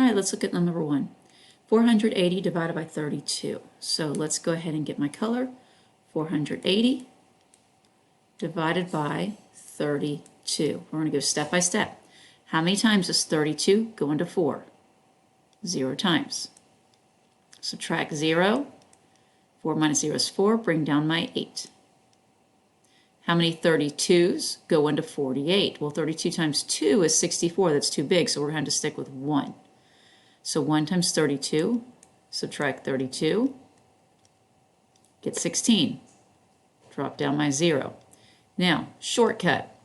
right, let's look at number 1. 480 divided by 32. So let's go ahead and get my color. 480 divided by 32. We're going to go step by step. How many times does 32 go into 4? 0 times. Subtract 0. 4 minus 0 is 4. Bring down my 8. How many 32s go into 48? Well, 32 times 2 is 64. That's too big, so we're going to stick with 1. So 1 times 32, subtract 32, get 16. Drop down my 0. Now, shortcut.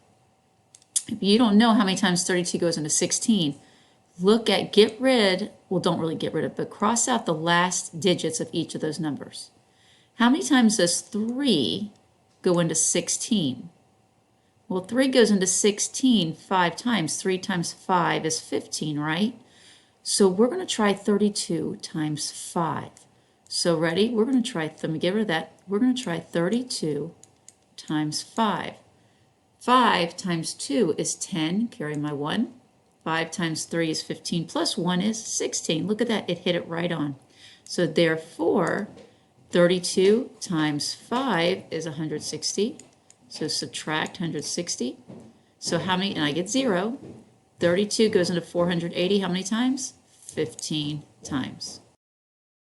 If you don't know how many times 32 goes into 16, look at don't really get rid of, but cross out the last digits of each of those numbers. How many times does 3 go into 16? Well, 3 goes into 16 5 times. 3 times 5 is 15, right? So we're going to try 32 times 5. So ready? We're going to try, let me get rid of that. We're going to try 32 times 5. 5 times 2 is 10, carry my 1. 5 times 3 is 15, plus 1 is 16. Look at that, it hit it right on. So therefore, 32 times 5 is 160. So subtract 160. So how many, and I get 0. 32 goes into 480 how many times? 15 times.